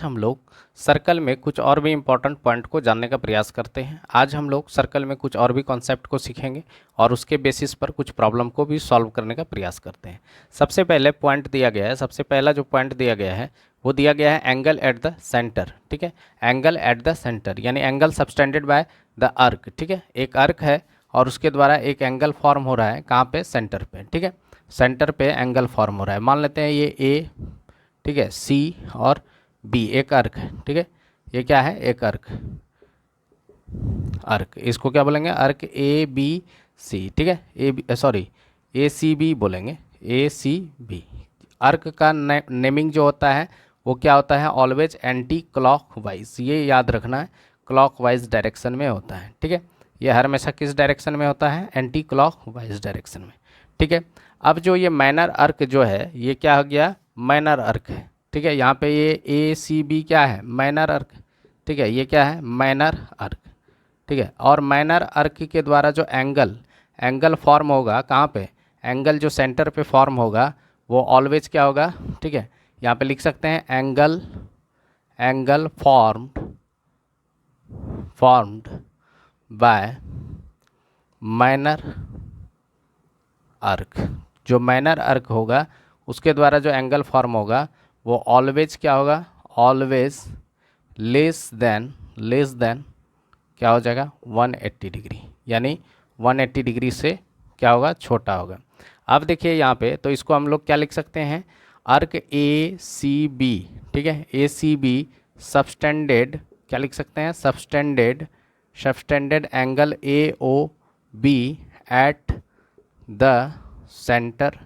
हम लोग सर्कल में कुछ और भी इम्पोर्टेंट पॉइंट को जानने का प्रयास करते हैं। आज हम लोग सर्कल में कुछ और भी कॉन्सेप्ट को सीखेंगे और उसके बेसिस पर कुछ प्रॉब्लम को भी सॉल्व करने का प्रयास करते हैं। सबसे पहले पॉइंट दिया गया है, सबसे पहला जो पॉइंट दिया गया है वो दिया गया है एंगल एट द सेंटर। ठीक है, एंगल एट द सेंटर यानी एंगल सबटेंडेड बाय द अर्क। ठीक है, एक अर्क है और उसके द्वारा एक एंगल फॉर्म हो रहा है, कहाँ पे? सेंटर पे। ठीक है, सेंटर पे एंगल फॉर्म हो रहा है। मान लेते हैं ये ए, ठीक है, सी और बी एक अर्क है। ठीक है, ये क्या है? एक अर्क, अर्क इसको क्या बोलेंगे? अर्क ए बी सी। ठीक है, A B sorry A C B बोलेंगे, ए सी बी। अर्क का नेमिंग जो होता है वो क्या होता है? ऑलवेज एंटी क्लॉक वाइज, ये याद रखना है, क्लॉक वाइज डायरेक्शन में होता है। ठीक है, ये हर हमेशा किस डायरेक्शन में होता है? एंटी क्लॉक वाइज डायरेक्शन में। ठीक है, अब जो ये माइनर अर्क जो है ये क्या हो गया? माइनर अर्क है। ठीक है, यहाँ पे ये ए सी बी क्या है? माइनर अर्क। ठीक है, ये क्या है? माइनर अर्क। ठीक है, और माइनर अर्क के द्वारा जो एंगल फॉर्म होगा, कहाँ पे? एंगल जो सेंटर पे फॉर्म होगा वो ऑलवेज क्या होगा? ठीक है, यहाँ पे लिख सकते हैं एंगल फॉर्म्ड बाय माइनर अर्क। जो माइनर अर्क होगा उसके द्वारा जो एंगल फॉर्म होगा वो ऑलवेज क्या होगा? ऑलवेज लेस देन क्या हो जाएगा? 180 डिग्री, यानी 180 डिग्री से क्या होगा? छोटा होगा। अब देखिए यहाँ पे, तो इसको हम लोग क्या लिख सकते हैं? अर्क ए सी बी। ठीक है, ए सी बी सबटेंडेड, क्या लिख सकते हैं? Subtended angle A O B at the centre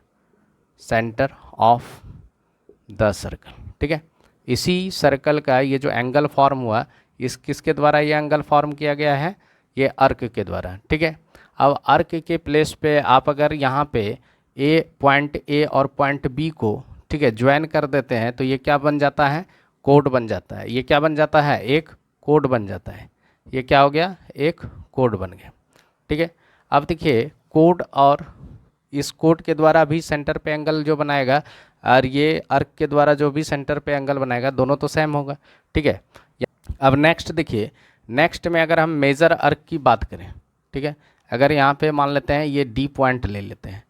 of the circle. ठीक है, इसी सर्कल का ये जो एंगल फॉर्म हुआ, इस किसके द्वारा ये एंगल फॉर्म किया गया है? ये अर्क के द्वारा। ठीक है, अब अर्क के प्लेस पे आप अगर यहाँ पे पॉइंट ए और पॉइंट बी को, ठीक है, ज्वाइन कर देते हैं तो ये क्या बन जाता है? कोड बन जाता है। ये क्या बन जाता है? एक कोड बन जाता है। ये क्या हो गया? एक कोड बन गया। ठीक है, अब देखिए कोड, और इस कोड के द्वारा भी सेंटर पे एंगल जो बनाएगा और ये अर्क के द्वारा जो भी सेंटर पे एंगल बनाएगा, दोनों तो सेम होगा। ठीक है, अब नेक्स्ट देखिए, नेक्स्ट में अगर हम मेजर अर्क की बात करें, ठीक है, अगर यहाँ पे मान लेते हैं ये डी पॉइंट ले लेते हैं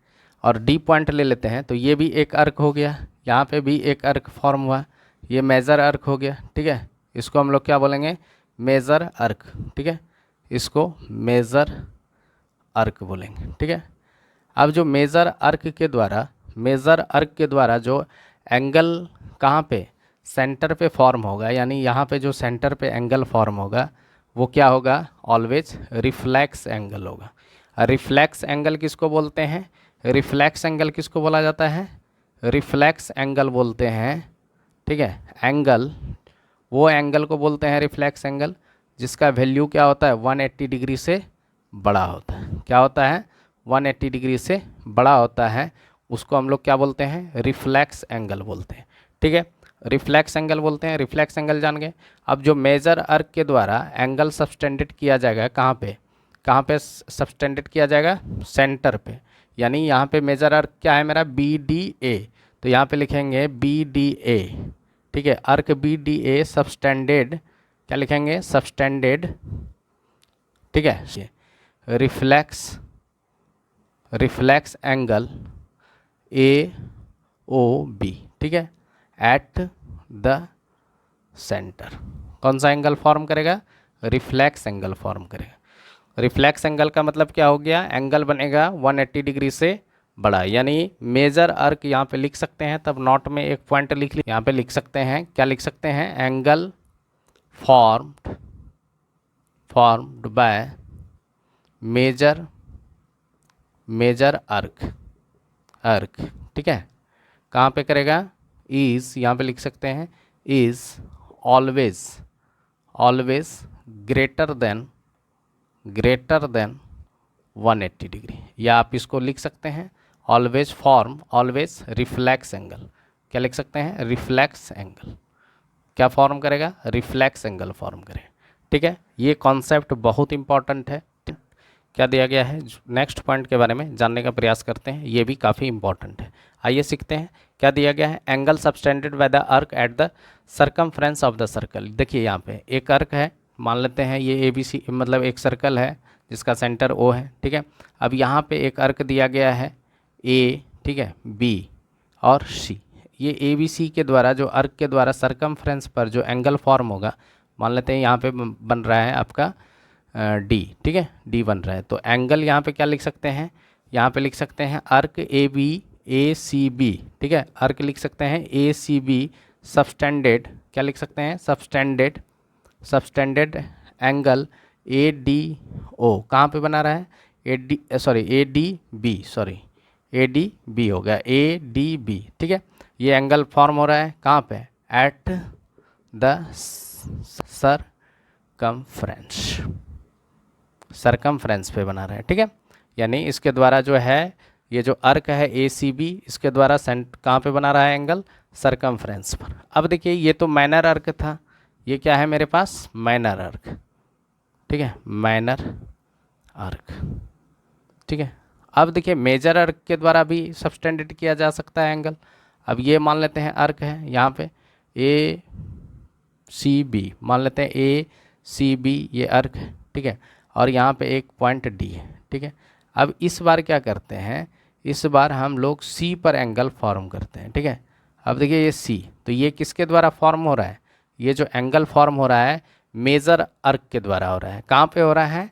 और डी पॉइंट ले लेते हैं तो ये भी एक अर्क हो गया, यहाँ पे भी एक अर्क फॉर्म हुआ, ये मेजर अर्क हो गया। ठीक है, इसको हम लोग क्या बोलेंगे? मेजर अर्क। ठीक है, इसको मेजर अर्क बोलेंगे। ठीक है, अब जो मेजर अर्क के द्वारा जो एंगल कहाँ पे? सेंटर पे फॉर्म होगा, यानी यहाँ पे जो सेंटर पे एंगल फॉर्म होगा वो क्या होगा? ऑलवेज रिफ्लेक्स एंगल होगा। रिफ्लेक्स एंगल किसको बोलते हैं? रिफ्लेक्स एंगल किसको बोला जाता है? रिफ्लेक्स एंगल बोलते हैं। ठीक है, एंगल, वो एंगल को बोलते हैं रिफ्लेक्स एंगल जिसका वैल्यू क्या होता है? 180 डिग्री से बड़ा होता है। क्या होता है? 180 डिग्री से बड़ा होता है, उसको हम लोग क्या बोलते हैं? रिफ्लेक्स एंगल बोलते हैं। ठीक है, रिफ्लेक्स एंगल बोलते हैं। रिफ्लेक्स एंगल जान गए। अब जो मेजर अर्क के द्वारा एंगल सबटेंडेड किया जाएगा, कहाँ पे सबटेंडेड किया जाएगा? सेंटर पे, यानी यहाँ पे मेजर अर्क क्या है मेरा? बी डी ए, तो यहाँ पे लिखेंगे बी डी ए। ठीक है, अर्क बी डी ए सबटेंडेड, क्या लिखेंगे? सबटेंडेड। ठीक है, reflex angle A O B. ठीक है, एट द सेंटर कौन सा एंगल फॉर्म करेगा? रिफ्लेक्स एंगल फॉर्म करेगा। रिफ्लेक्स एंगल का मतलब क्या हो गया? एंगल बनेगा 180 डिग्री से बड़ा, यानी मेजर अर्क यहाँ पे लिख सकते हैं, तब नोट में एक पॉइंट लिख ली, यहाँ पे लिख सकते हैं, क्या लिख सकते हैं? एंगल फॉर्म्ड बाय मेजर अर्क। ठीक है, कहाँ पे करेगा? इज, यहाँ पे लिख सकते हैं is always greater than 180 degree, या आप इसको लिख सकते हैं ऑलवेज रिफ्लेक्स एंगल। क्या लिख सकते हैं? Reflex angle. क्या फॉर्म करेगा? रिफ्लेक्स एंगल फॉर्म करेगा। ठीक है, ये कॉन्सेप्ट बहुत इंपॉर्टेंट है। क्या दिया गया है, नेक्स्ट पॉइंट के बारे में जानने का प्रयास करते हैं, ये भी काफ़ी इंपॉर्टेंट है। आइए सीखते हैं क्या दिया गया है। Angle subtended by the arc at the circumference of the circle. देखिए यहाँ पे एक आर्क है, मान लेते हैं ये ABC, मतलब एक सर्कल है जिसका सेंटर O है, ठीक है। अब यहाँ पे एक आर्क दिया गया है A, ठीक है, B और C। ये ABC के द्वारा, जो आर्क के द्वारा सर्कमफ्रेंस पर जो एंगल फॉर्म होगा, मान लेते हैं यहाँ पे बन रहा है आपका D, ठीक है, D बन रहा है। तो एंगल यहाँ पे क्या लिख सकते हैं, यहाँ पे लिख सकते हैं आर्क ACB, ठीक है, आर्क लिख सकते हैं ACB सबटेंडेड, क्या लिख सकते हैं, सबटेंडेड एंगल ADO कहाँ पे बना रहा है, ADB हो गया, ADB, ठीक है। ये एंगल फॉर्म हो रहा है कहाँ पे, एट द सरकमफ्रेंस पे बना रहा है, ठीक है। यानी इसके द्वारा जो है ये जो आर्क है ACB, इसके द्वारा कहाँ पे बना रहा है एंगल, सरकमफ्रेंस पर। अब देखिए ये तो माइनर आर्क था, ये क्या है मेरे पास, माइनर आर्क, ठीक है, माइनर आर्क, ठीक है। अब देखिए मेजर आर्क के द्वारा भी सबटेंडेड किया जा सकता है एंगल। अब ये मान लेते हैं आर्क है यहाँ पे ACB, मान लेते हैं ACB ये आर्क है, ठीक है, और यहाँ पे एक पॉइंट D है, ठीक है। अब इस बार क्या करते हैं, इस बार हम लोग C पर एंगल फॉर्म करते हैं, ठीक है। अब देखिए ये C, तो ये किसके द्वारा फॉर्म हो रहा है, ये जो एंगल फॉर्म हो रहा है मेजर आर्क के द्वारा हो रहा है। कहाँ पे हो रहा है,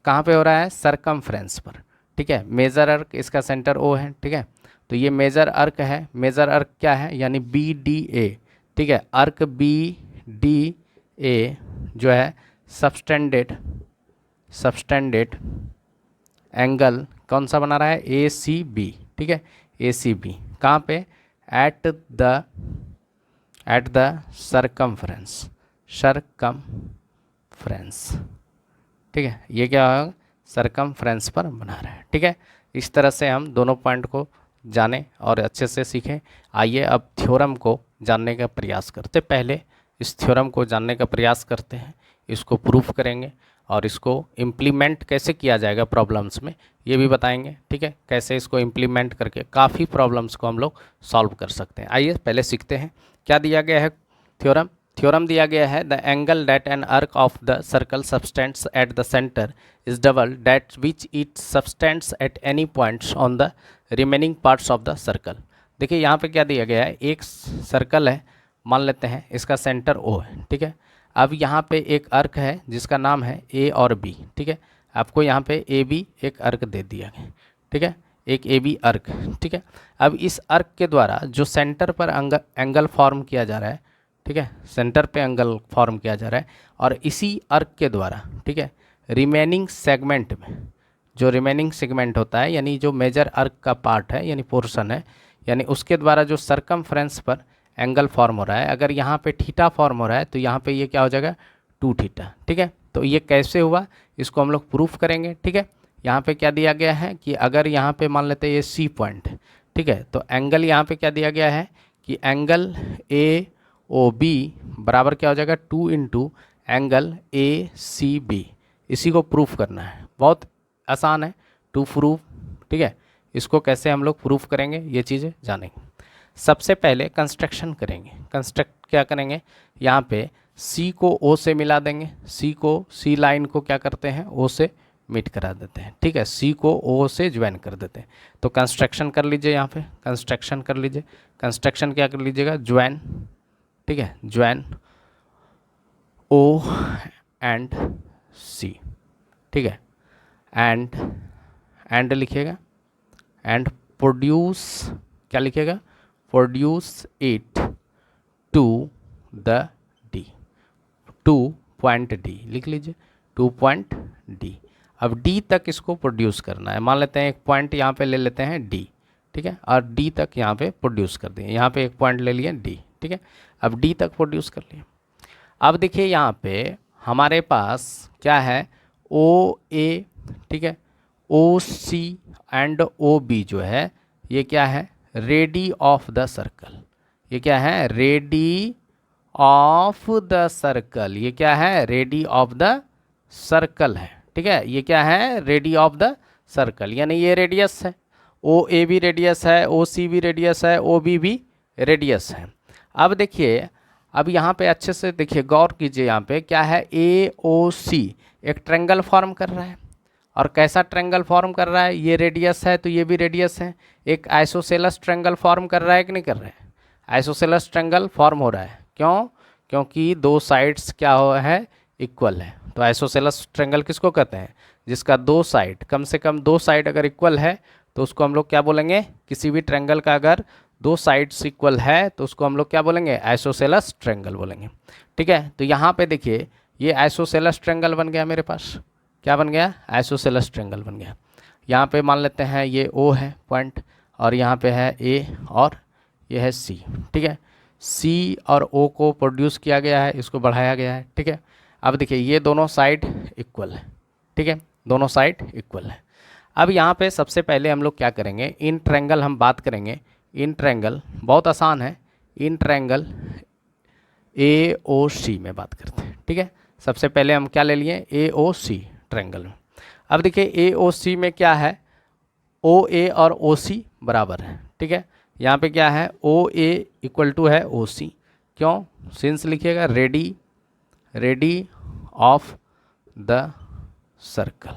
कहाँ पे हो रहा है, सरकमफ्रेंस पर, ठीक है। मेजर आर्क, इसका सेंटर O है, ठीक है। तो ये मेजर आर्क है, मेजर आर्क क्या है, यानी BDA, ठीक है, आर्क BDA जो है सबटेंडेड एंगल कौन सा बना रहा है, ACB, ठीक है, ACB कहाँ पे, एट द सरकमफ्रेंस, ठीक है। ये क्या है, सरकमफ्रेंस पर बना रहा है, ठीक है। इस तरह से हम दोनों पॉइंट को जानें और अच्छे से सीखें। आइए अब थ्योरम को जानने का प्रयास करते, पहले इस थ्योरम को जानने का प्रयास करते हैं, इसको प्रूफ करेंगे और इसको इम्प्लीमेंट कैसे किया जाएगा प्रॉब्लम्स में, ये भी बताएंगे, ठीक है। कैसे इसको इम्प्लीमेंट करके काफ़ी प्रॉब्लम्स को हम लोग सॉल्व कर सकते हैं। आइए पहले सीखते हैं क्या दिया गया है। थ्योरम दिया गया है, the angle that an arc of the circle subtends eight the centre is double that which it subtends at any points on the remaining parts of the circle. देखिए यहाँ पे क्या दिया गया है, एक सर्कल है, मान लेते हैं इसका सेंटर O है, ठीक है। अब यहाँ पे एक आर्क है जिसका नाम है A और B, ठीक है। आपको यहाँ पे AB एक आर्क दे दिया गया, ठीक है, एक AB आर्क, ठीक है। अब इस आर्क के द्वारा जो सेंटर पर एंगल फॉर्म किया जा रहा है, ठीक है, सेंटर पे एंगल फॉर्म किया जा रहा है, और इसी आर्क के द्वारा, ठीक है, रिमेनिंग सेगमेंट में, जो रिमेनिंग सेगमेंट होता है यानी जो मेजर आर्क का पार्ट है यानी पोर्शन है, यानी उसके द्वारा जो सरकमफ्रेंस पर एंगल फॉर्म हो रहा है, अगर यहाँ पे थीटा फॉर्म हो रहा है तो यहाँ पे ये क्या हो जाएगा, 2 थीटा, ठीक है। तो ये कैसे हुआ, इसको हम लोग प्रूफ करेंगे, ठीक है। यहाँ पे क्या दिया गया है कि अगर यहाँ पे मान लेते हैं ये C पॉइंट है, ठीक है, तो एंगल यहाँ पे क्या दिया गया है कि एंगल AOB बराबर क्या हो जाएगा, 2 इंटू एंगल ACB। इसी को प्रूफ करना है, बहुत आसान है टू प्रूफ, ठीक है। इसको कैसे हम लोग प्रूफ करेंगे ये चीज़ें जानेंगे। सबसे पहले कंस्ट्रक्शन करेंगे, क्या करेंगे, यहाँ पे C को O से मिला देंगे, C लाइन को क्या करते हैं, O से मीट करा देते हैं, ठीक है, C को O से ज्वाइन कर देते हैं। तो कंस्ट्रक्शन कर लीजिए, यहाँ पे कंस्ट्रक्शन कर लीजिए, कंस्ट्रक्शन क्या कर लीजिएगा, ज्वाइन, ठीक है, ज्वाइन O एंड C, ठीक है, एंड लिखिएगा, एंड प्रोड्यूस, क्या लिखिएगा, produce it to the D, 2 point D लिख लीजिए, 2 पॉइंट D। अब D तक इसको प्रोड्यूस करना है, मान लेते हैं एक पॉइंट यहाँ पे ले लेते हैं D, ठीक है, और D तक यहाँ पे प्रोड्यूस कर दिए, यहाँ पे एक पॉइंट ले लिए D, ठीक है। अब D तक प्रोड्यूस कर लिए। अब देखिए यहाँ पे हमारे पास क्या है, OA, ठीक है, OC एंड OB जो है ये क्या है, रेडी ऑफ द सर्कल, ये क्या है, रेडी ऑफ द सर्कल, ये क्या है, रेडी ऑफ द सर्कल है, ठीक है, ये क्या है, रेडी ऑफ द सर्कल, यानी ये रेडियस है, ओ ए भी रेडियस है, ओ सी भी रेडियस है, ओ बी भी रेडियस है। अब देखिए, अब यहाँ पे अच्छे से देखिए, गौर कीजिए, यहाँ पे क्या है, ए ओ सी एक ट्रायंगल फॉर्म कर रहा है। और कैसा ट्रायंगल फॉर्म कर रहा है, ये रेडियस है तो ये भी रेडियस है, एक आइसोसेलस ट्रायंगल फॉर्म कर रहा है कि नहीं कर रहा है, आइसोसेलस ट्रायंगल फॉर्म हो रहा है। क्यों, क्योंकि दो साइड्स क्या हो है, इक्वल है। तो आइसोसेलस ट्रायंगल किसको कहते हैं, जिसका दो साइड, कम से कम दो साइड अगर इक्वल है तो उसको हम लोग क्या बोलेंगे, किसी भी ट्रायंगल का अगर दो साइड्स इक्वल है तो उसको हम लोग क्या बोलेंगे, आइसोसेलस ट्रायंगल बोलेंगे। ठीक है, तो यहाँ पे देखिए, ये आइसोसेलस ट्रायंगल बन गया मेरे पास, क्या बन गया, आइसोसेलस ट्रायंगल बन गया। यहाँ पे मान लेते हैं ये ओ है पॉइंट, और यहाँ पे है ए, और ये है सी। ठीक है, सी और ओ को प्रोड्यूस किया गया है, इसको बढ़ाया गया है। ठीक है, अब देखिए ये दोनों साइड इक्वल है। ठीक है, दोनों साइड इक्वल है। अब यहाँ पे सबसे पहले हम लोग क्या करेंगे, इन ट्रायंगल हम बात करेंगे। इन ट्रायंगल बहुत आसान है, इन ट्रायंगल ए ओ सी में बात करते हैं। ठीक है, सबसे पहले हम क्या ले लिए, ए ओ सी ट्रायंगल में। अब देखिए ए ओ सी में क्या है, ओ ए और ओ सी बराबर है। ठीक है, यहाँ पे क्या है, ओ ए इक्वल टू है ओ सी। क्यों, सिंस लिखिएगा, रेडी ऑफ द सर्कल।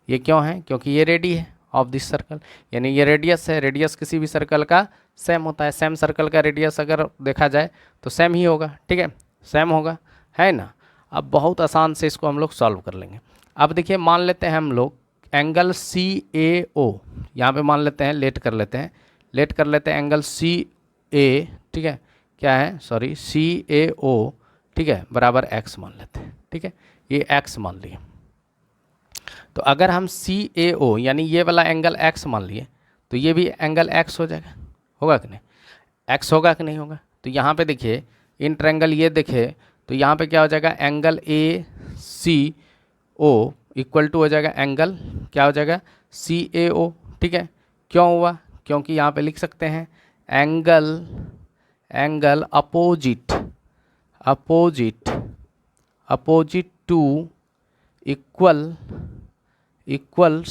ये क्यों है, क्योंकि ये रेडी है ऑफ दिस सर्कल, यानी ये रेडियस है। रेडियस किसी भी सर्कल का सेम होता है, सेम सर्कल का रेडियस अगर देखा जाए तो सेम ही होगा। ठीक है, सेम होगा, है ना। अब बहुत आसान से इसको हम लोग सॉल्व कर लेंगे। अब देखिए, मान लेते हैं हम लोग एंगल सी ए ओ, यहाँ पे मान लेते हैं, लेट कर लेते हैं एंगल सी ए, ठीक है, क्या है, सॉरी, सी ए ओ, ठीक है, बराबर एक्स मान लेते हैं। ठीक है, ये एक्स मान लिए। तो अगर हम सी ए ओ यानी ये वाला एंगल एक्स मान लिए तो ये भी एंगल एक्स हो जाएगा, होगा कि नहीं, एक्स होगा कि नहीं होगा। तो यहाँ पे देखिए, इन ट्रायंगल ये देखिए, तो यहाँ पे क्या हो जाएगा, angle A C O equal to हो जाएगा एंगल, क्या हो जाएगा, सी ए ओ। ठीक है, क्यों हुआ, क्योंकि यहाँ पे लिख सकते हैं angle opposite to equal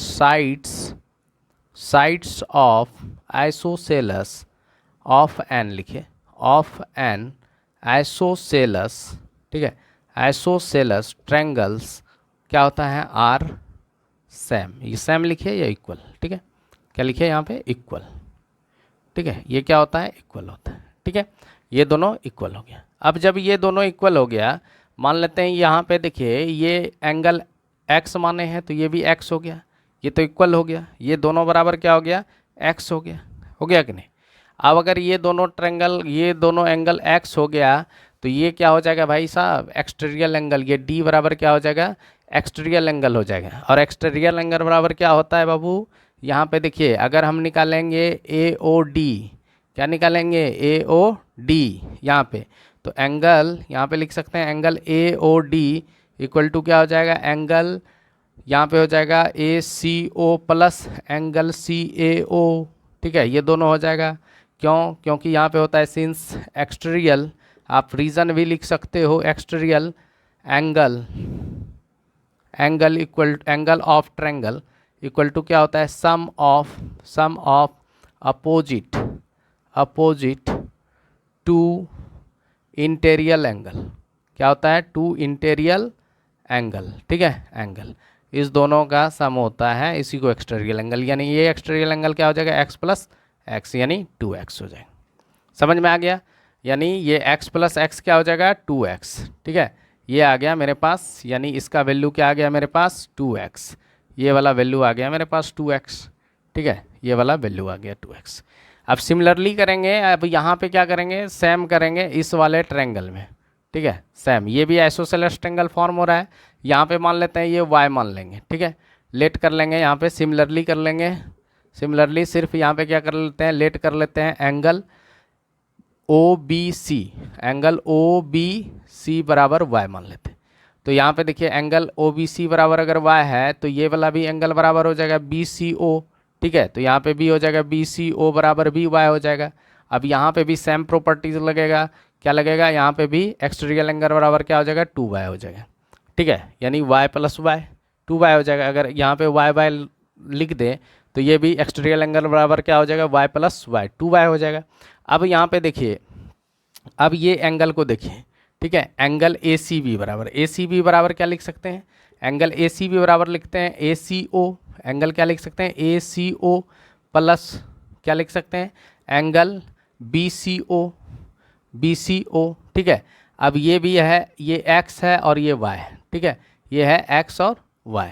sides of isosceles of an, लिखे ऑफ एन आइसोसेलस। ठीक है, आइसोसेलस ट्रायंगल्स क्या होता है, आर सेम। ये सेम लिखिए या इक्वल। ठीक है, क्या लिखिए यहाँ पे, इक्वल। ठीक है, ये क्या होता है, इक्वल होता है। ठीक है, ये दोनों इक्वल हो गया। अब जब ये दोनों इक्वल हो गया, मान लेते हैं यहाँ पे देखिए, ये एंगल एक्स माने हैं तो ये भी एक्स हो गया, ये तो इक्वल हो गया, ये दोनों बराबर क्या हो गया, एक्स हो गया कि नहीं। अब अगर ये दोनों एंगल एक्स हो गया तो ये क्या हो जाएगा भाई साहब, एक्सटीरियर एंगल, ये डी बराबर क्या हो जाएगा, एक्सटीरियर एंगल हो जाएगा। और एक्सटीरियर एंगल बराबर क्या होता है बाबू, यहाँ पे देखिए, अगर हम निकालेंगे ए ओ डी, क्या निकालेंगे, ए ओ डी यहाँ पे, तो एंगल यहाँ पे लिख सकते हैं angle A O D equal to क्या हो जाएगा, एंगल यहाँ पे हो जाएगा ए C O plus angle C ए ओ। ठीक है, ये दोनों हो जाएगा। क्यों, क्योंकि यहाँ पे होता है सिंस एक्सटीरियल, आप रीज़न भी लिख सकते हो, exterior angle of triangle equal to क्या होता है, sum of opposite to interior angle, क्या होता है, टू इंटीरियर एंगल। ठीक है, एंगल, इस दोनों का सम होता है, इसी को एक्सटीरियर एंगल, यानी ये एक्सटीरियर एंगल क्या हो जाएगा, एक्स प्लस एक्स यानी 2x हो जाएगा। समझ में आ गया, यानी ये x प्लस एक्स क्या हो जाएगा, 2x। ठीक है, ये आ गया मेरे पास, यानी इसका वैल्यू क्या आ गया मेरे पास, 2x, ये वाला वैल्यू आ गया मेरे पास 2x। ठीक है, ये वाला वैल्यू आ गया 2x। अब सिमिलरली करेंगे, अब यहाँ पे क्या करेंगे, सेम करेंगे इस वाले ट्रायंगल में। ठीक है, सेम, ये भी आइसोसेलेस ट्रायंगल फॉर्म हो रहा है, यहाँ पे मान लेते हैं ये y मान लेंगे। ठीक है, लेट कर लेंगे, यहाँ पे सिमिलरली कर लेंगे, सिमिलरली सिर्फ यहाँ पे क्या कर लेते हैं, लेट कर लेते हैं एंगल ओ बी सी बराबर y मान लेते हैं। तो यहाँ पे देखिए, एंगल ओ बी सी बराबर अगर y है तो ये वाला भी एंगल बराबर हो जाएगा बी सी ओ। ठीक है, तो यहाँ पे भी हो जाएगा बी सी ओ बराबर भी y हो जाएगा। अब यहाँ पे भी सेम प्रॉपर्टीज लगेगा, क्या लगेगा, यहाँ पे भी एक्सटीरियर एंगल बराबर क्या हो जाएगा, 2y हो जाएगा। ठीक है, यानी y प्लस वाई, 2y हो जाएगा। अगर यहाँ पे y y लिख दें तो ये भी एक्सटीरियर एंगल बराबर क्या हो जाएगा, y प्लस वाई, 2y हो जाएगा। अब यहाँ पे देखिए, अब ये एंगल को देखिए, ठीक है, एंगल ए सी बी बराबर, ए सी बी बराबर क्या लिख सकते हैं, एंगल ए सी बी बराबर लिखते हैं ए सी ओ, एंगल क्या लिख सकते हैं ए सी ओ प्लस क्या लिख सकते हैं एंगल बी सी ओ, बी सी ओ, ठीक है। अब ये भी है, ये x है और ये y है, ठीक है, ये है x और y।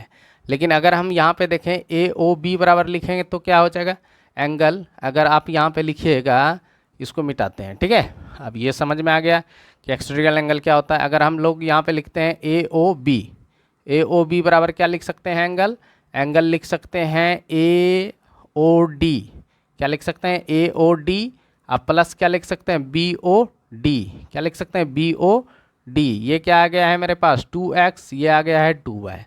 लेकिन अगर हम यहाँ पे देखें ए ओ बी बराबर लिखेंगे तो क्या हो जाएगा एंगल, अगर आप यहाँ पे लिखिएगा, इसको मिटाते हैं, ठीक है। अब ये समझ में आ गया कि एक्सटीरियर एंगल क्या होता है। अगर हम लोग यहाँ पे लिखते हैं ए O B, A O B बराबर क्या लिख सकते हैं एंगल, एंगल लिख सकते हैं ए ओ डी, क्या लिख सकते हैं ए ओ डी, अब प्लस क्या लिख सकते हैं बी ओ डी, क्या लिख सकते हैं बी ओ डी। ये क्या आ गया है मेरे पास 2x, ये आ गया है 2y,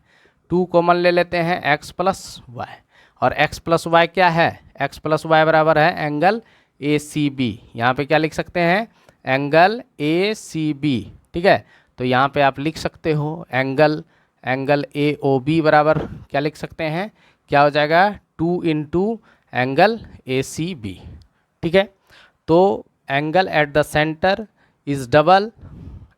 2 कॉमन ले लेते हैं x प्लस वाई, और x प्लस वाई क्या है, x प्लस वाई बराबर है एंगल ए सी बी। यहाँ पे क्या लिख सकते हैं एंगल ए सी बी, ठीक है। तो यहाँ पे आप लिख सकते हो angle, angle A O B बराबर क्या लिख सकते हैं, क्या हो जाएगा 2 into angle A C B, ठीक है। तो angle at the centre is double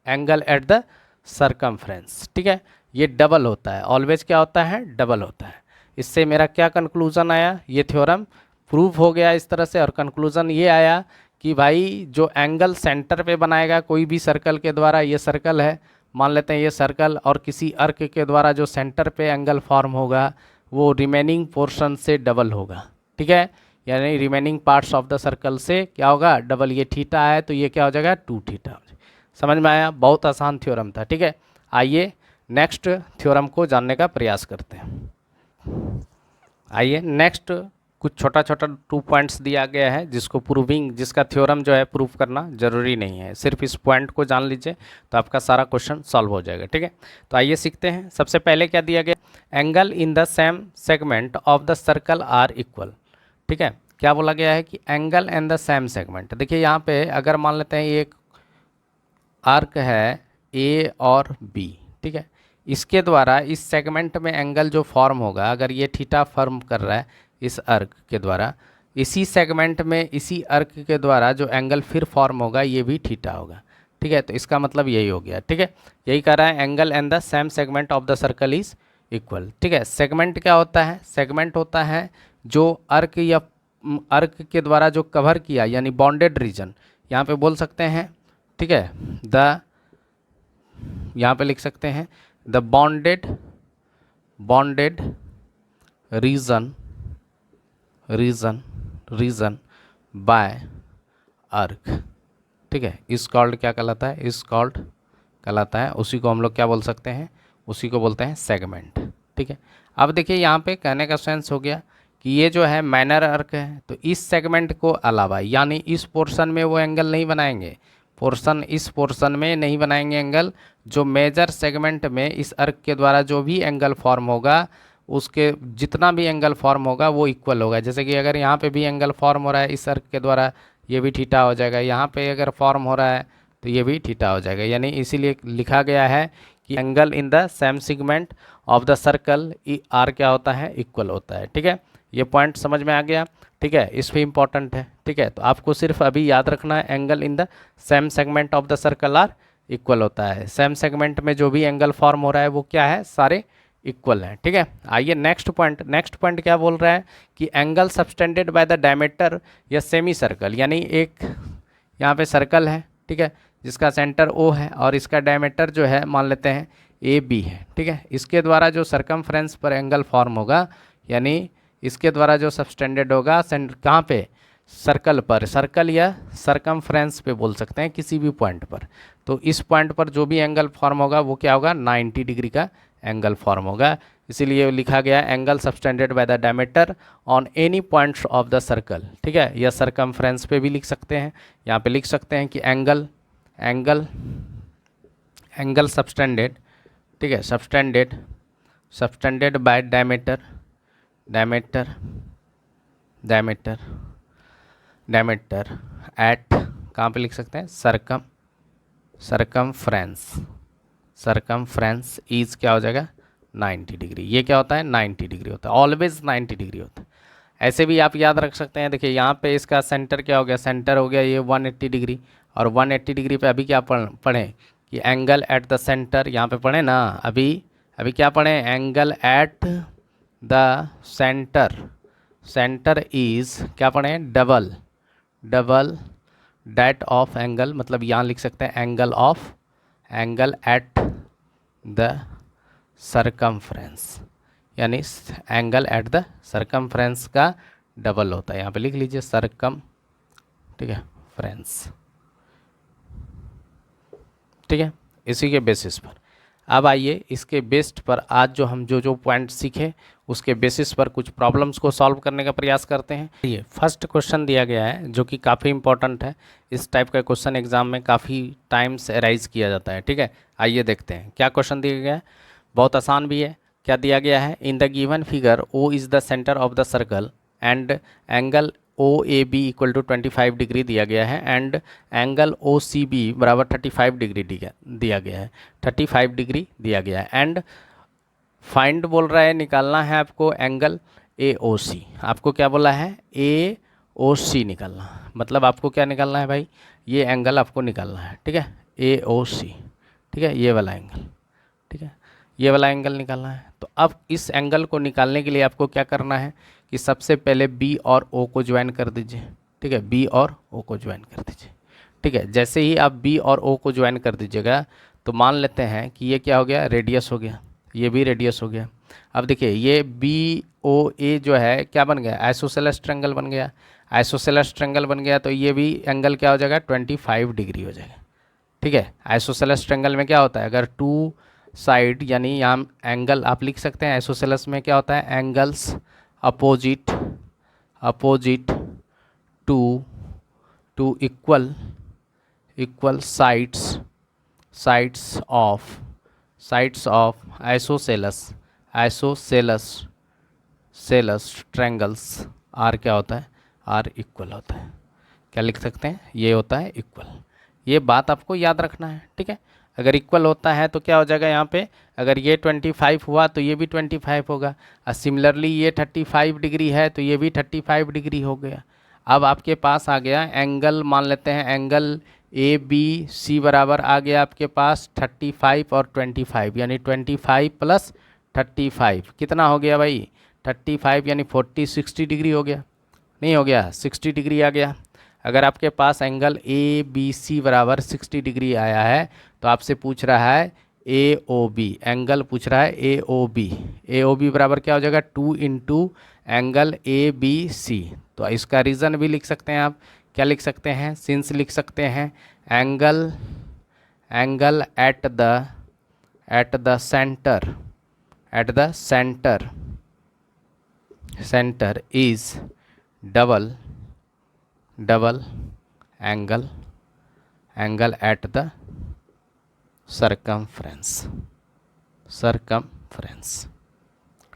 angle at the circumference, ठीक है, ये डबल होता है, ऑलवेज क्या होता है डबल होता है। इससे मेरा क्या कंक्लूजन आया, ये थ्योरम प्रूव हो गया इस तरह से, और कंक्लूजन ये आया कि भाई जो एंगल सेंटर पे बनाएगा कोई भी सर्कल के द्वारा, ये सर्कल है मान लेते हैं ये सर्कल, और किसी अर्क के द्वारा जो सेंटर पे एंगल फॉर्म होगा वो रिमेनिंग पोर्शन से डबल होगा, ठीक है, यानी remaining parts of the circle से क्या होगा डबल। ये थीटा है तो ये क्या हो जाएगा 2 थीटा हो जाएगा। समझ में आया, बहुत आसान थ्योरम था, ठीक है। आइए नेक्स्ट थ्योरम को जानने का प्रयास करते हैं। आइए नेक्स्ट कुछ छोटा छोटा 2 पॉइंट्स दिया गया है जिसको प्रूविंग, जिसका थ्योरम जो है प्रूव करना जरूरी नहीं है, सिर्फ इस पॉइंट को जान लीजिए तो आपका सारा क्वेश्चन सॉल्व हो जाएगा, ठीक है। तो आइए सीखते हैं। सबसे पहले क्या दिया गया, angle in the same segment of the circle are equal, ठीक है। क्या बोला गया है कि angle in the same segment, देखिए यहाँ पे अगर मान लेते हैं एक आर्क है ए और बी, ठीक है, इसके द्वारा इस सेगमेंट में एंगल जो फॉर्म होगा, अगर ये थीटा फॉर्म कर रहा है इस अर्क के द्वारा, इसी सेगमेंट में इसी अर्क के द्वारा जो एंगल फिर फॉर्म होगा ये भी थीटा होगा, ठीक है। तो इसका मतलब यही हो गया, ठीक है, यही कह रहा है angle and the same segment of the circle is equal, ठीक है। सेगमेंट क्या होता है, सेगमेंट होता है जो अर्क या अर्क के द्वारा जो कवर किया, यानी बॉन्डेड रीजन यहाँ पे बोल सकते हैं, ठीक है, द यहाँ पे लिख सकते हैं द बॉन्डेड रीजन बाय अर्क, ठीक है, इस कॉल्ड क्या कहलाता है, इस कॉल्ड कहलाता है, उसी को हम लोग क्या बोल सकते हैं, उसी को बोलते हैं सेगमेंट, ठीक है। अब देखिए यहाँ पे कहने का सेंस हो गया कि ये जो है माइनर अर्क है, तो इस सेगमेंट को अलावा यानी इस पोर्शन में वो एंगल नहीं बनाएंगे, इस पोर्शन में नहीं बनाएंगे एंगल, जो मेजर सेगमेंट में इस अर्क के द्वारा जो भी एंगल फॉर्म होगा उसके जितना भी एंगल फॉर्म होगा वो इक्वल होगा। जैसे कि अगर यहाँ पे भी एंगल फॉर्म हो रहा है इस अर्क के द्वारा, ये भी थीटा हो जाएगा, यहाँ पे अगर फॉर्म हो रहा है तो ये भी थीटा हो जाएगा, यानी इसीलिए लिखा गया है कि angle in the same segment of the circle are क्या होता है इक्वल होता है, ठीक है। ये पॉइंट समझ में आ गया, ठीक है, इस पे इंपॉर्टेंट है, ठीक है। तो आपको सिर्फ अभी याद रखना है angle in the same segment of the circle are equal होता है, सेम सेगमेंट में जो भी एंगल फॉर्म हो रहा है वो क्या है सारे इक्वल हैं, ठीक है। आइए नेक्स्ट पॉइंट क्या बोल रहा है कि angle subtended by the diameter या सेमी सर्कल, यानी एक यहाँ पे सर्कल है, ठीक है, जिसका सेंटर ओ है और इसका डायमीटर जो है मान लेते हैं ए बी है, ठीक है। इसके द्वारा जो सरकमफ्रेंस पर एंगल फॉर्म होगा, यानी इसके द्वारा जो सबटेंडेड होगा कहाँ पे सर्कल पर, सर्कल या सरकमफ्रेंस पे बोल सकते हैं किसी भी पॉइंट पर, तो इस पॉइंट पर जो भी एंगल फॉर्म होगा वो क्या होगा 90 डिग्री का एंगल फॉर्म होगा, इसीलिए लिखा गया angle subtended by the diameter on any points of the circle, ठीक है, या सरकमफ्रेंस पे भी लिख सकते हैं। यहाँ पे लिख सकते हैं कि एंगल सबटेंडेड, ठीक है, सबटेंडेड बाय डायमीटर एट कहाँ पे लिख सकते हैं सरकमफ्रेंस इज क्या हो जाएगा 90 डिग्री। ये क्या होता है? 90 डिग्री होता है, ऑलवेज 90 डिग्री होता है। ऐसे भी आप याद रख सकते हैं, देखिए यहाँ पे इसका सेंटर क्या हो गया? सेंटर हो गया ये 180 डिग्री, और 180 डिग्री पे अभी क्या पढ़ें कि एंगल एट द सेंटर, यहाँ पे पढ़े ना अभी अभी क्या पढ़ें? Angle at the centre, centre is क्या पढ़ें? डबल डेट ऑफ एंगल, मतलब यहाँ लिख सकते हैं एंगल एट द सरकमफ्रेंस, यानी एंगल एट द सरकमफ्रेंस का डबल होता है। यहाँ पे लिख लीजिए सरकम, ठीक है, फ्रेंस, ठीक है। इसी के बेसिस पर अब आइए इसके बेस्ड पर आज जो हम जो पॉइंट सीखे उसके बेसिस पर कुछ प्रॉब्लम्स को सॉल्व करने का प्रयास करते हैं। ये फर्स्ट क्वेश्चन दिया गया है जो कि काफ़ी इंपॉर्टेंट है। इस टाइप का क्वेश्चन एग्जाम में काफ़ी टाइम्स अराइज किया जाता है, ठीक है। आइए देखते हैं क्या क्वेश्चन दिया गया है। बहुत आसान भी है। क्या दिया गया है? In the given figure O is the centre of the circle and angle O A B equal to 25 degree दिया गया है, and angle O C B बराबर 35 डिग्री दिया गया है, 35 डिग्री दिया गया है। एंड फाइंड बोल रहा है, निकालना है आपको एंगल ए ओ सी। आपको क्या बोला है? ए ओ सी निकालना, मतलब आपको क्या निकालना है भाई? ये एंगल आपको निकालना है, ठीक है, ए ओ सी, ठीक है, ये वाला एंगल, ठीक है, ये वाला एंगल निकालना है। तो अब इस एंगल को निकालने के लिए आपको क्या करना है कि सबसे पहले बी और ओ को ज्वाइन कर दीजिए, ठीक है, बी और ओ को ज्वाइन कर दीजिए, ठीक है। जैसे ही आप बी और ओ को ज्वाइन कर दीजिएगा तो मान लेते हैं कि ये क्या हो गया? रेडियस हो गया, ये भी रेडियस हो गया। अब देखिए ये बी ओ ए जो है क्या बन गया? आइसोसेलेस ट्रायंगल बन गया। आइसोसेलेस ट्रायंगल बन गया तो ये भी एंगल क्या हो जाएगा? 25 डिग्री हो जाएगा, ठीक है। आइसोसेलेस ट्रायंगल में क्या होता है? अगर टू साइड, यानी यहाँ एंगल आप लिख सकते हैं आइसोसेलेस में क्या होता है? Angles opposite to equal sides of isosceles triangles are क्या होता है? आर इक्वल होता है। क्या लिख सकते हैं? ये होता है इक्वल। ये बात आपको याद रखना है, ठीक है। अगर इक्वल होता है तो क्या हो जाएगा यहाँ पे? अगर ये 25 हुआ तो ये भी 25 होगा, और सिमिलरली ये 35 डिग्री है तो ये भी 35 डिग्री हो गया। अब आपके पास आ गया एंगल, मान लेते हैं एंगल ए बी सी बराबर आ गया आपके पास 35 और 25, यानी 25 प्लस 35 कितना हो गया भाई? 35 यानी 60 डिग्री हो गया, नहीं हो गया? 60 डिग्री आ गया। अगर आपके पास एंगल ए बी सी बराबर 60 डिग्री आया है तो आपसे पूछ रहा है ए ओ बी, एंगल पूछ रहा है ए ओ बी बराबर क्या हो जाएगा? 2 into angle A B C. तो इसका रीज़न भी लिख सकते हैं आप। क्या लिख सकते हैं? सिंस लिख सकते हैं angle at the centre is double angle at the circumference,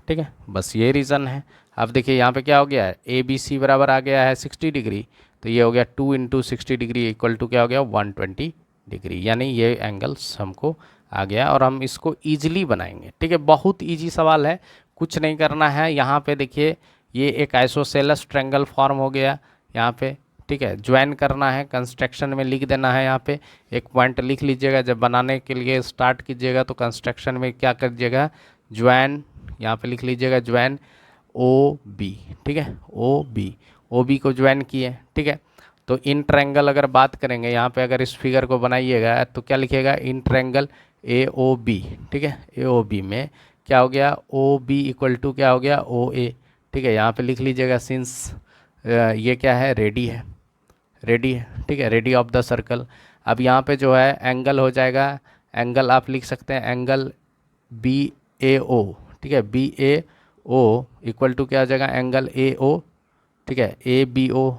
ठीक है। बस ये रीज़न है। अब देखिए यहाँ पे क्या हो गया है? ए बी सी बराबर आ गया है 60 डिग्री, तो ये हो गया 2 इंटू 60 डिग्री इक्वल टू क्या हो गया? 120 डिग्री, यानी ये एंगल्स हमको आ गया और हम इसको ईजिली बनाएंगे, ठीक है। बहुत ईजी सवाल है, कुछ नहीं करना है। यहाँ पे देखिए ये एक आइसोसेलस ट्रायंगल फॉर्म हो गया यहाँ पे, ठीक है। ज्वाइन करना है, कंस्ट्रक्शन में लिख देना है। यहाँ पे एक पॉइंट लिख लीजिएगा, जब बनाने के लिए स्टार्ट कीजिएगा तो कंस्ट्रक्शन में क्या करिएगा? ज्वाइन, यहाँ पे लिख लीजिएगा ज्वाइन ओ बी, ठीक है, ओ बी को ज्वाइन किए, ठीक है। तो इन ट्रायंगल अगर बात करेंगे यहाँ पे, अगर इस फिगर को बनाइएगा तो क्या लिखिएगा? In triangle A O B, ठीक है। ए ओ बी में क्या हो गया? ओ बी इक्वल टू क्या हो गया? ओ ए, ठीक है। यहाँ पे लिख लीजिएगा सिंस ये क्या है? रेडी है, ठीक है, रेडी ऑफ द सर्कल। अब यहाँ पे जो है एंगल हो जाएगा, एंगल आप लिख सकते हैं एंगल बी ए ओ, ठीक है, B A O equal to क्या हो जाएगा? एंगल ए ओ, ठीक है, ए बी ओ,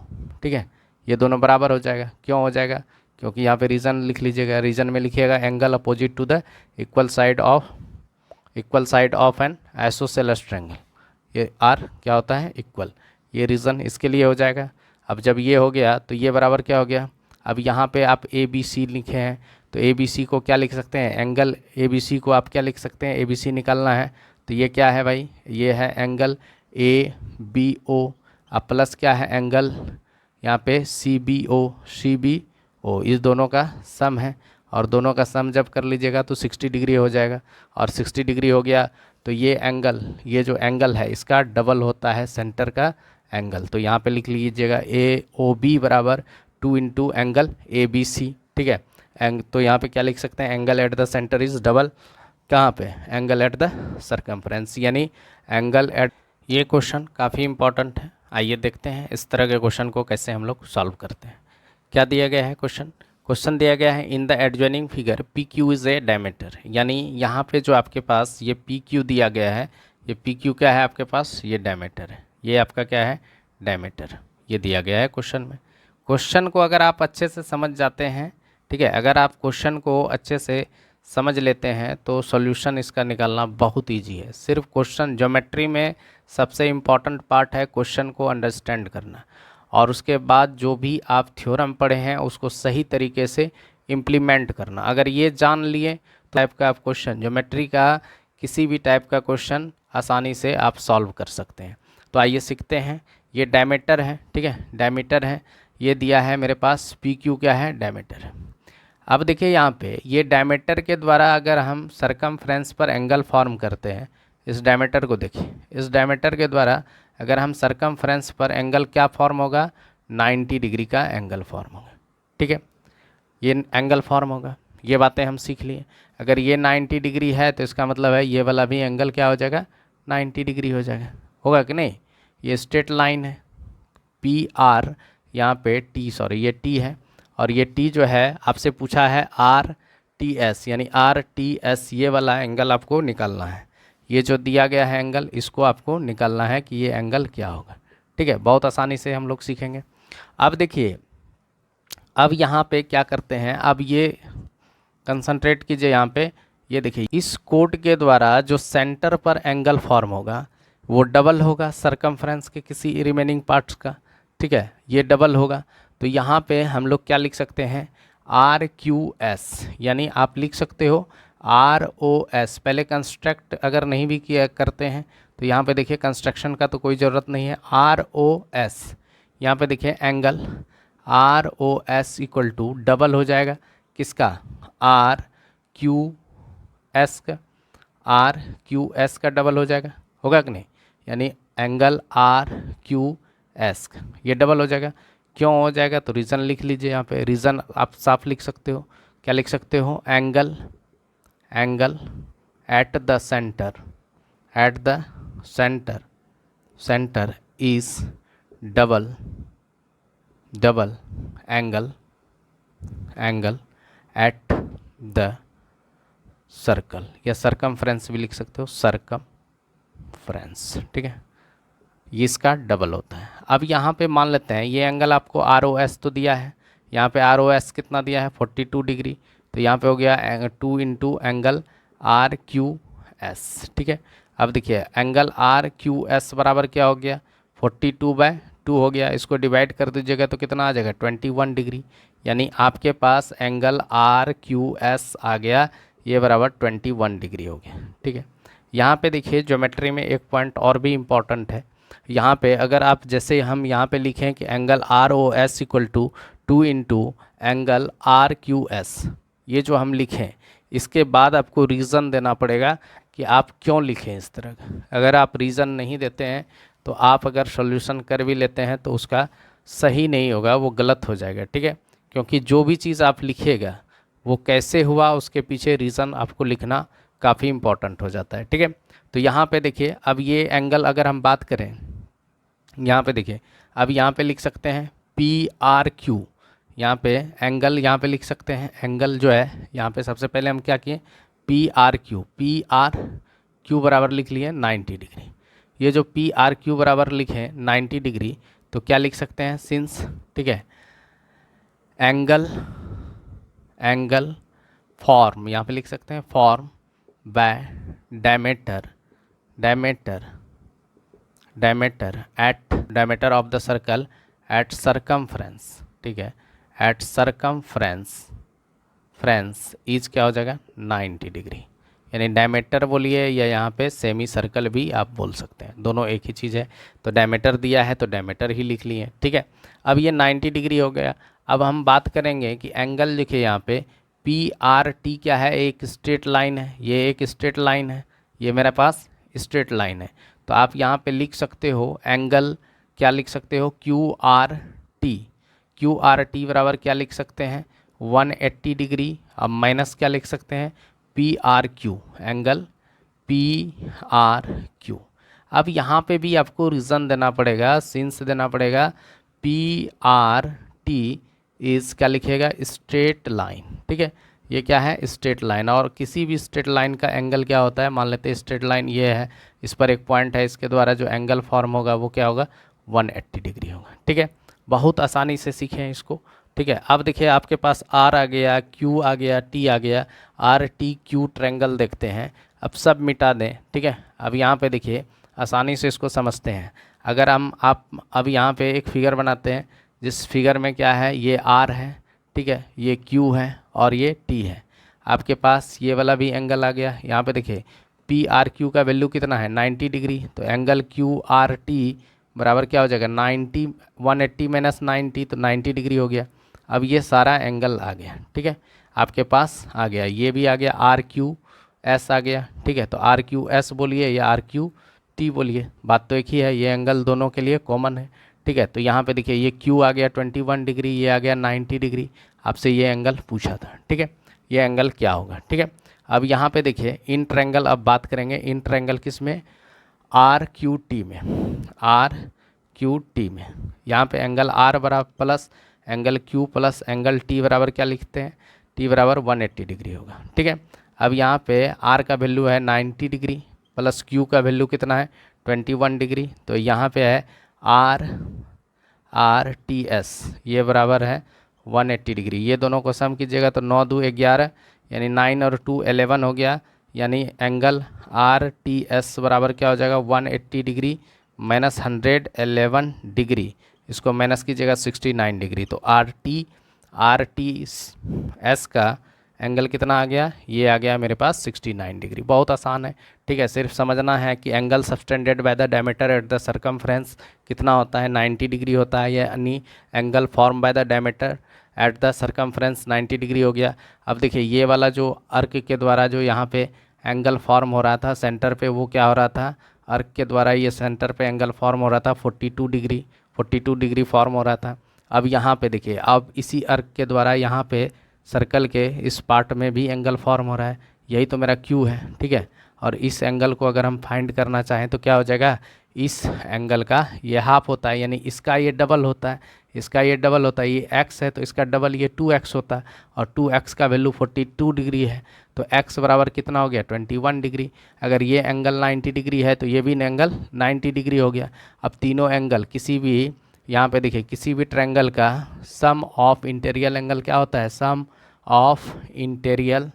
ठीक है। ये दोनों बराबर हो जाएगा। क्यों हो जाएगा? क्योंकि यहाँ पे रीज़न लिख लीजिएगा, रीज़न में लिखिएगा angle opposite to the equal side of an isosceles triangle. ये आर क्या होता है? इक्वल। ये रीज़न इसके लिए हो जाएगा। अब जब ये हो गया तो ये बराबर क्या हो गया? अब यहाँ पे आप ए बी सी लिखे हैं तो ए बी सी को क्या लिख सकते हैं, एंगल ए बी सी को आप क्या लिख सकते हैं, ए बी सी निकालना है तो ये क्या है भाई, ये है एंगल ए बी ओ, अब प्लस क्या है एंगल यहाँ पे सी बी ओ, इस दोनों का सम है, और दोनों का सम जब कर लीजिएगा तो 60 डिग्री हो जाएगा, और 60 डिग्री हो गया तो ये एंगल, ये जो एंगल है इसका डबल होता है सेंटर का एंगल। तो यहाँ पे लिख लीजिएगा ए ओ बी बराबर 2 into angle A B C, ठीक है। तो यहाँ पे क्या लिख सकते हैं, angle at the centre is double कहाँ पे, एंगल एट द सर्कम्फ्रेंस, यानी एंगल एट। ये क्वेश्चन काफ़ी इंपॉर्टेंट है, आइए देखते हैं इस तरह के क्वेश्चन को कैसे हम लोग सॉल्व करते हैं। क्या दिया गया है क्वेश्चन दिया गया है in the adjoining figure P Q is a diameter, यानी यहाँ पे जो आपके पास ये पी क्यू दिया गया है, ये पी क्यू क्या है आपके पास, ये डायमीटर है, ये आपका क्या है डायमीटर, ये दिया गया है क्वेश्चन में। क्वेश्चन को अगर आप अच्छे से समझ जाते हैं, ठीक है, अगर आप क्वेश्चन को अच्छे से समझ लेते हैं तो सॉल्यूशन इसका निकालना बहुत ईजी है। सिर्फ क्वेश्चन ज्योमेट्री में सबसे इम्पॉर्टेंट पार्ट है क्वेश्चन को अंडरस्टैंड करना, और उसके बाद जो भी आप थ्योरम पढ़े हैं उसको सही तरीके से इम्प्लीमेंट करना। अगर ये जान लिए तो टाइप का आप क्वेश्चन ज्योमेट्री का किसी भी टाइप का क्वेश्चन आसानी से आप सॉल्व कर सकते हैं। तो आइए सीखते हैं। ये डायमीटर है, ठीक है, डायमीटर है, ये दिया है मेरे पास पी क्यू क्या है डायमीटर। अब देखिए यहाँ पे ये डायमीटर के द्वारा अगर हम सरकमफ्रेंस पर एंगल फॉर्म करते हैं, इस डायमीटर को देखिए, इस डायमीटर के द्वारा अगर हम सरकमफ्रेंस पर एंगल क्या फॉर्म होगा, 90 डिग्री का एंगल फॉर्म होगा, ठीक है, ये एंगल फॉर्म होगा। ये बातें हम सीख लिए। अगर ये 90 डिग्री है तो इसका मतलब है ये वाला भी एंगल क्या हो जाएगा, 90 डिग्री हो जाएगा, होगा कि नहीं। ये स्ट्रेट लाइन है पी आर, यहाँ पे टी, सॉरी ये टी है, और ये टी जो है आपसे पूछा है आर टी एस, यानी आर टी एस, ये वाला एंगल आपको निकालना है। ये जो दिया गया है एंगल, इसको आपको निकालना है कि ये एंगल क्या होगा, ठीक है, बहुत आसानी से हम लोग सीखेंगे। अब देखिए, अब यहाँ पे क्या करते हैं, अब ये कंसंट्रेट कीजिए यहाँ पे, ये देखिए इस कोड के द्वारा जो सेंटर पर एंगल फॉर्म होगा वो डबल होगा सरकमफ्रेंस के किसी रिमेनिंग पार्ट्स का, ठीक है, ये डबल होगा। तो यहाँ पे हम लोग क्या लिख सकते हैं, आर क्यू एस, यानी आप लिख सकते हो आर ओ एस। पहले कंस्ट्रक्ट अगर नहीं भी किया करते हैं तो यहाँ पे देखिए कंस्ट्रक्शन का तो कोई ज़रूरत नहीं है, आर ओ एस, यहाँ पे देखिए angle R O S equal to double हो जाएगा किसका, आर क्यू एस का, आर क्यू एस का डबल हो जाएगा, होगा कि नहीं, यानी एंगल आर क्यू एस ये डबल हो जाएगा। क्यों हो जाएगा तो रीज़न लिख लीजिए, यहाँ पे रीज़न आप साफ लिख सकते हो, क्या लिख सकते हो, angle at the centre, eight the centre is double angle at the circle, या सरकमफ्रेंस भी लिख सकते हो, सरकमफ्रेंस, ठीक है, ये इसका डबल होता है। अब यहाँ पे मान लेते हैं ये एंगल आपको आर ओ एस तो दिया है, यहाँ पे आर ओ एस कितना दिया है 42 डिग्री, तो यहाँ पे हो गया 2 into angle R Q S, ठीक है। अब देखिए एंगल आर क्यू एस बराबर क्या हो गया, 42/2 हो गया, इसको डिवाइड कर दीजिएगा तो कितना आ जाएगा 21 डिग्री, यानी आपके पास एंगल आर क्यू एस आ गया, ये बराबर 21 डिग्री हो गया, ठीक है। यहाँ पे देखिए ज्योमेट्री में एक पॉइंट और भी इम्पॉर्टेंट है, यहाँ पे अगर आप जैसे हम यहाँ पे लिखें कि angle R O S equal to 2 into angle R Q S, ये जो हम लिखें इसके बाद आपको रीज़न देना पड़ेगा कि आप क्यों लिखें इस तरह का। अगर आप रीज़न नहीं देते हैं तो आप अगर सॉल्यूशन कर भी लेते हैं तो उसका सही नहीं होगा, वो गलत हो जाएगा, ठीक है, क्योंकि जो भी चीज़ आप लिखिएगा वो कैसे हुआ उसके पीछे रीज़न आपको लिखना काफ़ी इम्पॉर्टेंट हो जाता है, ठीक है। तो यहाँ पे देखिए अब ये एंगल अगर हम बात करें, यहाँ पे देखिए अब यहाँ पे लिख सकते हैं पी आर क्यू, यहाँ पे एंगल यहाँ पे लिख सकते हैं, एंगल जो है यहाँ पे सबसे पहले हम क्या किए पी आर क्यू बराबर लिख लिए 90 डिग्री। ये जो पी आर क्यू बराबर लिखे 90 डिग्री तो क्या लिख सकते हैं सिंस, ठीक है, एंगल फॉर्म, यहाँ पे लिख सकते हैं form by diameter at diameter of the circle at circumference, ठीक है, एट सरकमफ्रेंस फ्रेंड्स इज क्या हो जाएगा 90 डिग्री, यानी डायमीटर बोलिए या यहाँ पे सेमी सर्कल भी आप बोल सकते हैं, दोनों एक ही चीज़ है। तो डायमीटर दिया है तो डायमीटर ही लिख लिए, ठीक है। अब ये 90 डिग्री हो गया। अब हम बात करेंगे कि एंगल देखिए यहाँ पे पी आर टी क्या है, एक स्ट्रेट लाइन है, ये एक स्ट्रेट लाइन है, ये मेरे पास स्ट्रेट लाइन है। तो आप यहाँ पे लिख सकते हो एंगल क्या लिख सकते हो, Q R T. Q R T बराबर क्या लिख सकते हैं 180 डिग्री। अब माइनस क्या लिख सकते हैं P R Q, angle P R Q. अब यहाँ पे भी आपको रीज़न देना पड़ेगा, सिंस देना पड़ेगा। पी आर टी इज़ क्या लिखिएगा स्ट्रेट लाइन, ठीक है। ये क्या है स्ट्रेट लाइन, और किसी भी स्ट्रेट लाइन का एंगल क्या होता है, मान लेते हैं स्ट्रेट लाइन ये है, इस पर एक पॉइंट है, इसके द्वारा जो एंगल फॉर्म होगा वो क्या होगा 180 डिग्री होगा, ठीक है। बहुत आसानी से सीखें इसको, ठीक है। अब देखिए आपके पास आर आ गया, क्यू आ गया, टी आ गया, आर टी क्यू ट्रायंगल देखते हैं। अब सब मिटा दें, ठीक है। अब यहाँ पे देखिए आसानी से इसको समझते हैं। अगर हम आप अब यहाँ पे एक फिगर बनाते हैं, जिस फिगर में क्या है ये आर है, ठीक है, ये क्यू है और ये टी है। आपके पास ये वाला भी एंगल आ गया। यहाँ पे देखिए पी आर क्यू का वैल्यू कितना है 90 डिग्री, तो एंगल क्यू आर टी बराबर क्या हो जाएगा 90, 180 माइनस 90 तो 90 डिग्री हो गया। अब ये सारा एंगल आ गया, ठीक है, आपके पास आ गया। ये भी आ गया आर क्यू एस आ गया, ठीक है। तो आर क्यू एस बोलिए या आर क्यू टी बोलिए, बात तो एक ही है, ये एंगल दोनों के लिए कॉमन है, ठीक है। तो यहाँ पे देखिए ये क्यू आ गया 21 डिग्री, ये आ गया 90 डिग्री। आपसे ये एंगल पूछा था, ठीक है, ये एंगल क्या होगा, ठीक है। अब यहाँ पे देखिए इन ट्रायंगल, अब बात करेंगे इन ट्रायंगल किस में, आर क्यू टी में, आर क्यू टी में। यहाँ पे एंगल आर बराबर plus angle Q plus angle T बराबर क्या लिखते हैं, टी बराबर 180 डिग्री होगा, ठीक है। अब यहाँ पे आर का वैल्यू है 90 डिग्री प्लस क्यू का वैल्यू कितना है 21 डिग्री, तो यहाँ पे है आर टी एस, ये बराबर है 180 डिग्री। ये दोनों को सम कीजिएगा तो 9 2 11, यानी 9 और 2 11 हो गया, यानी एंगल आर टी एस बराबर क्या हो जाएगा 180 डिग्री माइनस 111 डिग्री, इसको माइनस कीजिएगा 69 डिग्री। तो आर टी एस का एंगल कितना आ गया, ये आ गया मेरे पास 69 डिग्री। बहुत आसान है, ठीक है। सिर्फ समझना है कि angle subtended by the diameter at the circumference कितना होता है 90 डिग्री होता है, यानी angle form by the diameter at the circumference 90 degree हो गया। अब देखिए ये वाला जो अर्क के द्वारा जो यहाँ पे एंगल फॉर्म हो रहा था सेंटर पे, वो क्या हो रहा था, अर्क के द्वारा ये सेंटर पे एंगल फॉर्म हो रहा था 42 डिग्री फॉर्म हो रहा था। अब यहाँ पे देखिए, अब इसी अर्क के द्वारा यहाँ पे सर्कल के इस पार्ट में भी एंगल फॉर्म हो रहा है, यही तो मेरा क्यू है, ठीक है। और इस एंगल को अगर हम फाइंड करना चाहें तो क्या हो जाएगा, इस एंगल का ये हाफ होता है, यानी इसका ये डबल होता है, इसका ये डबल होता है, ये x है तो इसका डबल ये 2x होता है, और 2x का वैल्यू 42 डिग्री है, तो x बराबर कितना हो गया 21 डिग्री। अगर ये एंगल 90 डिग्री है तो ये भी एंगल 90 डिग्री हो गया। अब तीनों एंगल किसी भी, यहाँ पे देखिए किसी भी ट्रायंगल का सम ऑफ इंटीरियर एंगल क्या होता है, sum of interior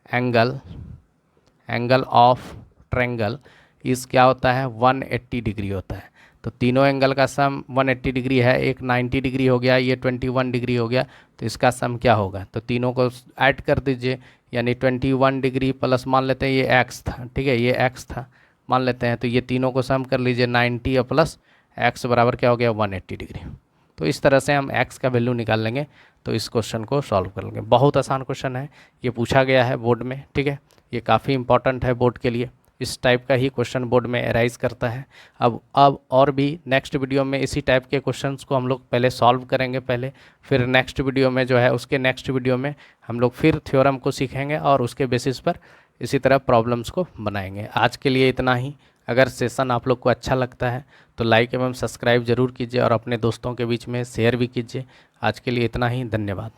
angle of triangle is क्या होता है 180 डिग्री होता है। तो तीनों एंगल का सम 180 डिग्री है, एक 90 डिग्री हो गया, ये 21 डिग्री हो गया, तो इसका सम क्या होगा, तो तीनों को ऐड कर दीजिए, यानी 21 डिग्री प्लस मान लेते हैं ये x था, ठीक है, ये x था मान लेते हैं, तो ये तीनों को सम कर लीजिए 90 और प्लस x बराबर क्या हो गया 180 डिग्री। तो इस तरह से हम x का वैल्यू निकाल लेंगे तो इस क्वेश्चन को सॉल्व कर लेंगे। बहुत आसान क्वेश्चन है, ये पूछा गया है बोर्ड में, ठीक है, ये काफ़ी इंपॉर्टेंट है बोर्ड के लिए, इस टाइप का ही क्वेश्चन बोर्ड में अराइज करता है। अब और भी नेक्स्ट वीडियो में इसी टाइप के क्वेश्चंस को हम लोग पहले सॉल्व करेंगे पहले, फिर नेक्स्ट वीडियो में जो है उसके नेक्स्ट वीडियो में हम लोग फिर थ्योरम को सीखेंगे और उसके बेसिस पर इसी तरह प्रॉब्लम्स को बनाएंगे। आज के लिए इतना ही। अगर सेशन आप लोग को अच्छा लगता है तो लाइक एवं सब्सक्राइब ज़रूर कीजिए और अपने दोस्तों के बीच में शेयर भी कीजिए। आज के लिए इतना ही, धन्यवाद।